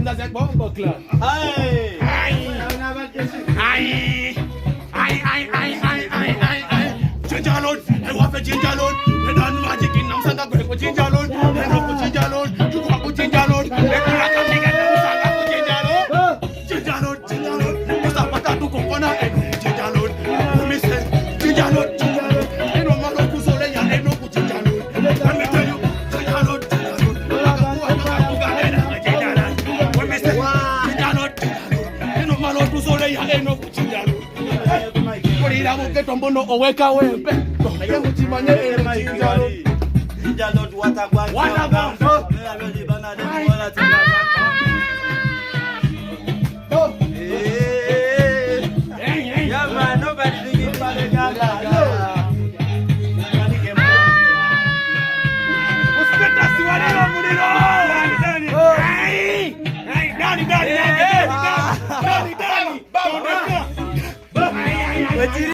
Hamza zek bongo club. Ginger load, I want a ginger load. The done magic in Namsanga go ginger load. I go ginger load. You go ginger load. Let me rock a nigga Namsanga go ginger load. Ginger load, ginger load. You stop at to Kokona and ginger load. Me say ginger load, ginger load. I know my local soul and I know go ginger load. Let me tell you, ginger load, ginger load. When me say ginger load, ginger load. I know my local soul and I know go ginger load. Ke tombo no oweka wempe ye mutimanye ginger load water gwan yeah man nobody thinking for the gaga uspeta siwale lo mulilo dani